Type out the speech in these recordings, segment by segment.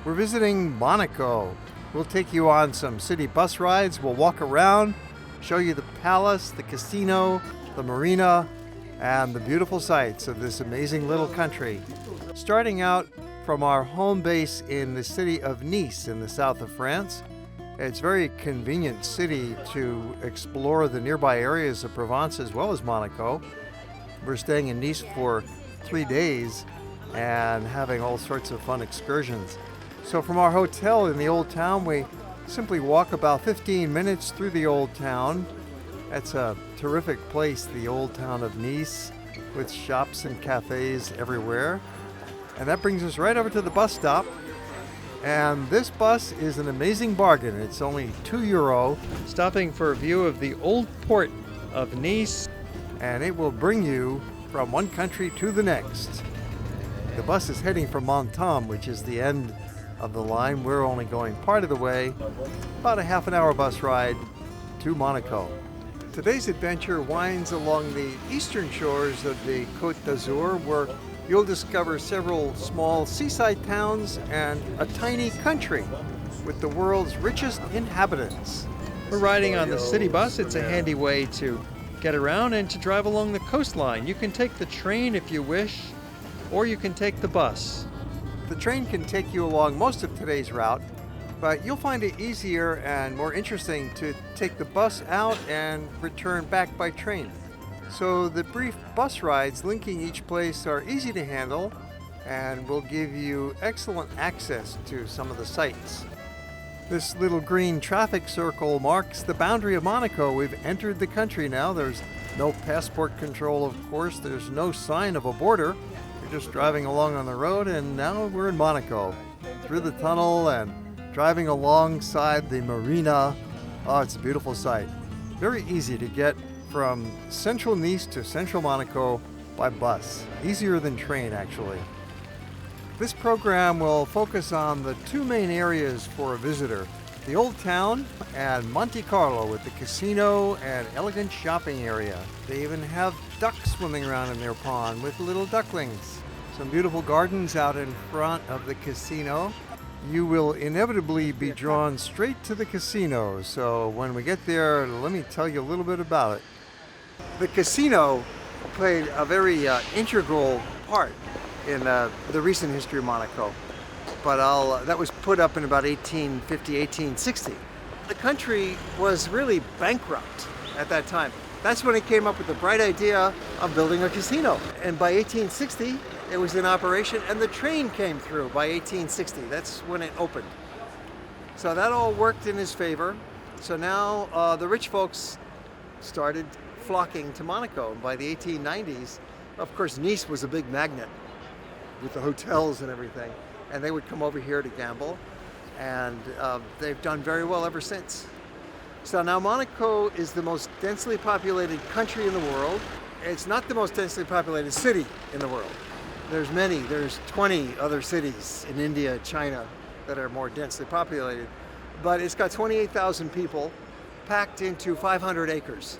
We're visiting Monaco. We'll take you on some city bus rides. We'll walk around, show you the palace, the casino, the marina, and the beautiful sights of this amazing little country. Starting out from our home base in the city of Nice in the south of France. It's a very convenient city to explore the nearby areas of Provence as well as Monaco. We're staying in Nice for 3 days and having all sorts of fun excursions. So from our hotel in the old town, we simply walk about 15 minutes through the old town. That's a terrific place, the old town of Nice, with shops and cafes everywhere. And that brings us right over to the bus stop. And this bus is an amazing bargain. It's only €2, stopping for a view of the old port of Nice, and it will bring you from one country to the next. The bus is heading for Monte, which is the end of the line. We're only going part of the way, about a half an hour bus ride to Monaco. Today's adventure winds along the eastern shores of the Côte d'Azur, where you'll discover several small seaside towns and a tiny country with the world's richest inhabitants. We're riding on the city bus. It's a handy way to get around and to drive along the coastline. You can take the train if you wish, or you can take the bus. The train can take you along most of today's route, but you'll find it easier and more interesting to take the bus out and return back by train. So the brief bus rides linking each place are easy to handle and will give you excellent access to some of the sights. This little green traffic circle marks the boundary of Monaco. We've entered the country now. There's no passport control, of course. There's no sign of a border. We're just driving along on the road, and now we're in Monaco. Through the tunnel and driving alongside the marina. Oh, it's a beautiful sight. Very easy to get from central Nice to central Monaco by bus. Easier than train, actually. This program will focus on the two main areas for a visitor, the Old Town and Monte Carlo with the casino and elegant shopping area. They even have ducks swimming around in their pond with little ducklings. Some beautiful gardens out in front of the casino. You will inevitably be drawn straight to the casino, so when we get there, let me tell you a little bit about it. The casino played a very integral part in the recent history of Monaco, but that was put up in about 1850, 1860. The country was really bankrupt at that time. That's when it came up with the bright idea of building a casino. And by 1860, it was in operation, and the train came through by 1860. That's when it opened. So that all worked in his favor. So now the rich folks started flocking to Monaco. And by the 1890s, of course, Nice was a big magnet with the hotels and everything. And they would come over here to gamble. And they've done very well ever since. So now Monaco is the most densely populated country in the world. It's not the most densely populated city in the world. There's 20 other cities in India, China that are more densely populated. But it's got 28,000 people packed into 500 acres.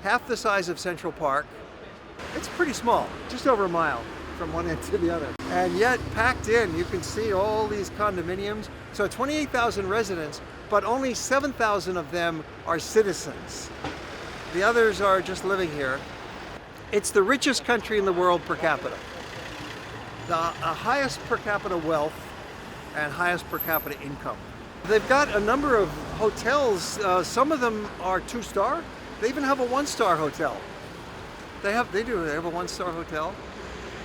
Half the size of Central Park. It's pretty small, just over a mile from one end to the other. And yet packed in, you can see all these condominiums. So 28,000 residents, but only 7,000 of them are citizens. The others are just living here. It's the richest country in the world per capita. The highest per capita wealth and highest per capita income. They've got a number of hotels. Some of them are 2-star. They even have a 1-star hotel. They have a 1-star hotel.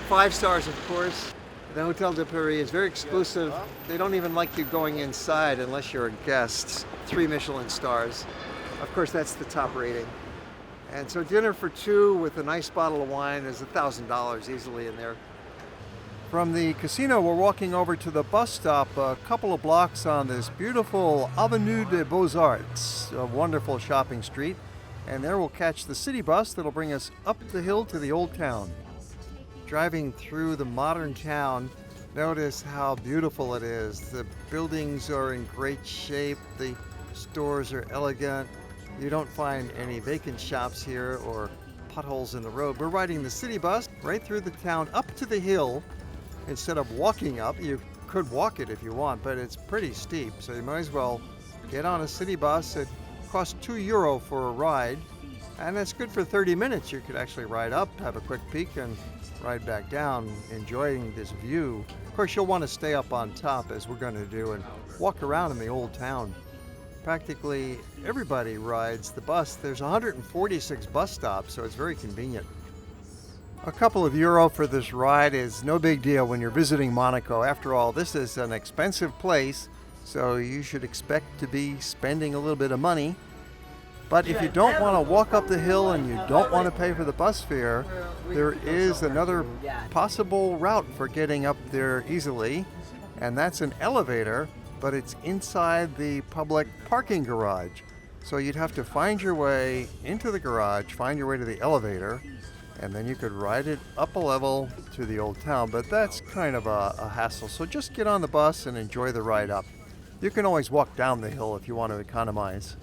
5 stars, of course. The Hotel de Paris is very exclusive. They don't even like you going inside unless you're a guest. 3 Michelin stars. Of course, that's the top rating. And so dinner for 2 with a nice bottle of wine is $1,000 easily in there. From the casino, we're walking over to the bus stop a couple of blocks on this beautiful Avenue des Beaux-Arts, a wonderful shopping street. And there we'll catch the city bus that'll bring us up the hill to the old town. Driving through the modern town, notice how beautiful it is. The buildings are in great shape. The stores are elegant. You don't find any vacant shops here or potholes in the road. We're riding the city bus right through the town up to the hill. Instead of walking up, you could walk it if you want, but it's pretty steep, so you might as well get on a city bus. It costs €2 for a ride, and it's good for 30 minutes. You could actually ride up, have a quick peek, and ride back down, enjoying this view. Of course, you'll want to stay up on top, as we're going to do, and walk around in the old town. Practically everybody rides the bus. There's 146 bus stops, so it's very convenient. A couple of euro for this ride is no big deal when you're visiting Monaco. After all, this is an expensive place, so you should expect to be spending a little bit of money. But if you don't want to walk up the hill and you don't want to pay for the bus fare, there is another possible route for getting up there easily, and that's an elevator, but it's inside the public parking garage. So you'd have to find your way into the garage, find your way to the elevator, and then you could ride it up a level to the old town. But that's kind of a hassle, so just get on the bus and enjoy the ride up. You can always walk down the hill if you want to economize.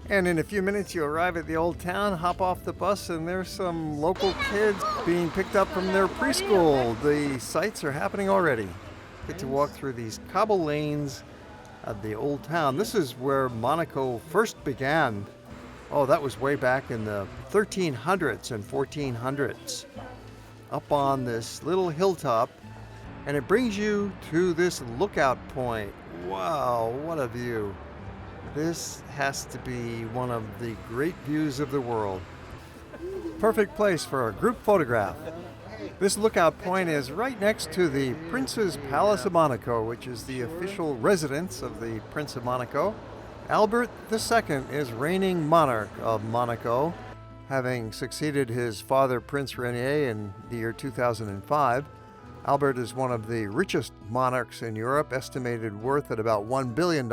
And in a few minutes you arrive at the old town, hop off the bus, and there's some local kids being picked up from their preschool. The sights are happening already. Get to walk through these cobble lanes of the old town. This is where Monaco first began. Oh, that was way back in the 1300s and 1400s. Up on this little hilltop, and it brings you to this lookout point. Wow, what a view. This has to be one of the great views of the world. Perfect place for a group photograph. This lookout point is right next to the Prince's Palace of Monaco, which is the official residence of the Prince of Monaco. Albert II is reigning monarch of Monaco, having succeeded his father Prince Renier in the year 2005. Albert is one of the richest monarchs in Europe, estimated worth at about $1 billion.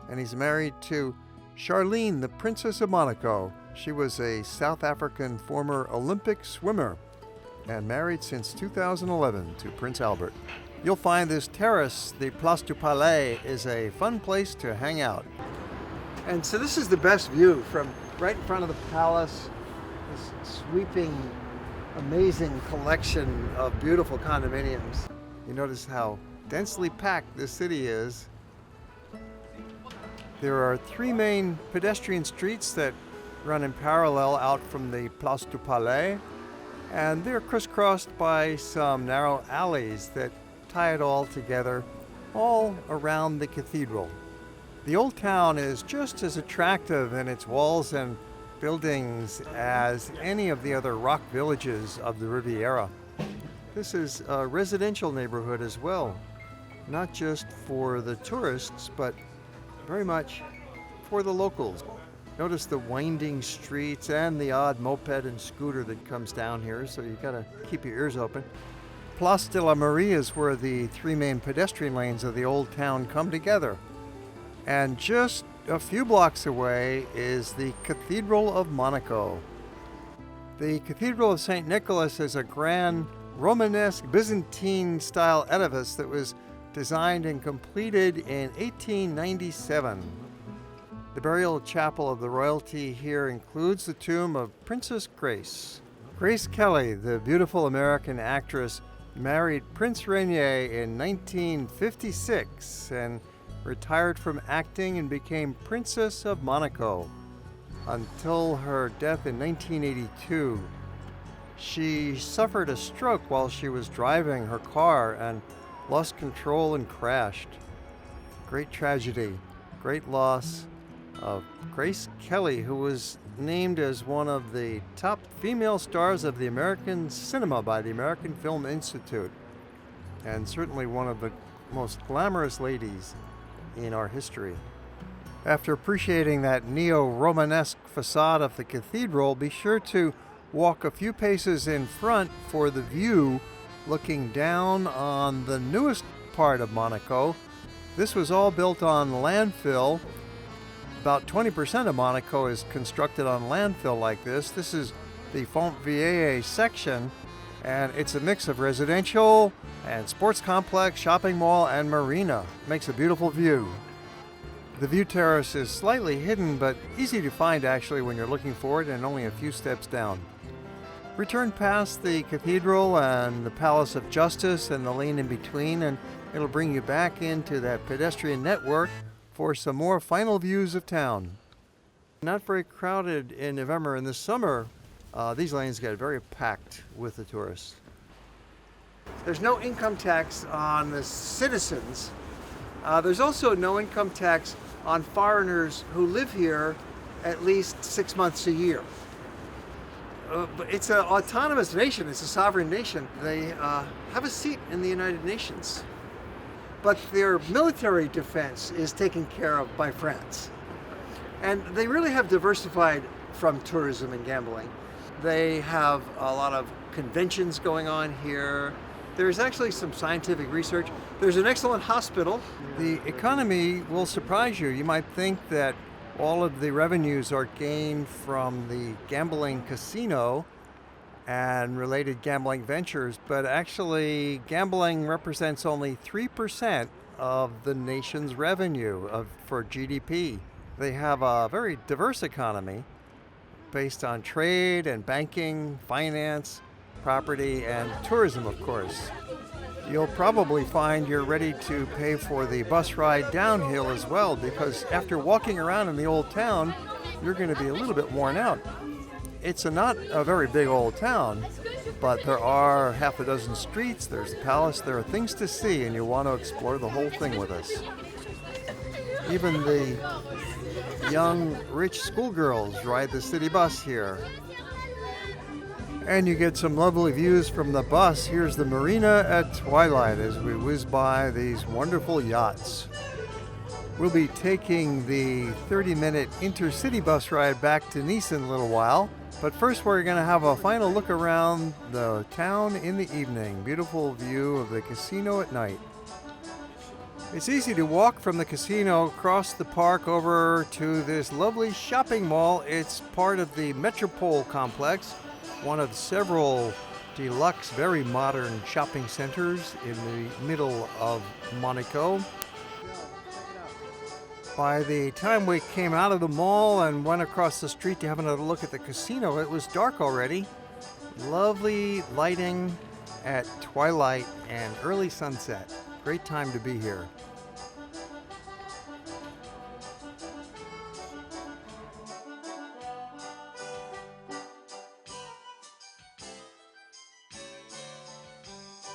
And he's married to Charlene, the Princess of Monaco. She was a South African former Olympic swimmer and married since 2011 to Prince Albert. You'll find this terrace, the Place du Palais, is a fun place to hang out. And so this is the best view from right in front of the palace, this sweeping, amazing collection of beautiful condominiums. You notice how densely packed this city is. There are three main pedestrian streets that run in parallel out from the Place du Palais, and they're crisscrossed by some narrow alleys that tie it all together, all around the cathedral. The old town is just as attractive in its walls and buildings as any of the other rock villages of the Riviera. This is a residential neighborhood as well, not just for the tourists, but very much for the locals. Notice the winding streets and the odd moped and scooter that comes down here, so you gotta keep your ears open. Place de la Mairie is where the three main pedestrian lanes of the old town come together. And just a few blocks away is the Cathedral of Monaco. The Cathedral of St. Nicholas is a grand Romanesque Byzantine-style edifice that was designed and completed in 1897. The burial chapel of the royalty here includes the tomb of Princess Grace. Grace Kelly, the beautiful American actress, married Prince Renier in 1956 and retired from acting and became Princess of Monaco until her death in 1982. She suffered a stroke while she was driving her car and lost control and crashed. Great tragedy, great loss of Grace Kelly, who was named as one of the top female stars of the American cinema by the American Film Institute, and certainly one of the most glamorous ladies in our history. After appreciating that neo-Romanesque facade of the cathedral, be sure to walk a few paces in front for the view looking down on the newest part of Monaco. This was all built on landfill. About 20% of Monaco is constructed on landfill like this. This is the Fontvieille section, and it's a mix of residential and sports complex, shopping mall, and marina. Makes a beautiful view. The view terrace is slightly hidden, but easy to find actually when you're looking for it, and only a few steps down. Return past the cathedral and the Palace of Justice and the lane in between, and It'll bring you back into that pedestrian network for some more final views of town. Not very crowded in November. In the summer, these lanes get very packed with the tourists. There's no income tax on the citizens. There's also no income tax on foreigners who live here at least 6 months a year. But it's an autonomous nation. It's a sovereign nation. They have a seat in the United Nations. But their military defense is taken care of by France. And they really have diversified from tourism and gambling. They have a lot of conventions going on here. There's actually some scientific research. There's an excellent hospital. The economy will surprise you. You might think that all of the revenues are gained from the gambling casino and related gambling ventures, but actually gambling represents only 3% of the nation's revenue for GDP. They have a very diverse economy based on trade and banking, finance, property, and tourism, of course. You'll probably find you're ready to pay for the bus ride downhill as well, because after walking around in the old town, you're going to be a little bit worn out. It's not a very big old town, but there are half a dozen streets, there's the palace, there are things to see, and you want to explore the whole thing with us. Even the young, rich schoolgirls ride the city bus here. And you get some lovely views from the bus. Here's the marina at twilight as we whiz by these wonderful yachts. We'll be taking the 30-minute intercity bus ride back to Nice in a little while. But first we're going to have a final look around the town in the evening. Beautiful view of the casino at night. It's easy to walk from the casino across the park over to this lovely shopping mall. It's part of the Metropole complex, one of several deluxe, very modern shopping centers in the middle of Monaco. By the time we came out of the mall and went across the street to have another look at the casino, it was dark already. Lovely lighting at twilight and early sunset. Great time to be here.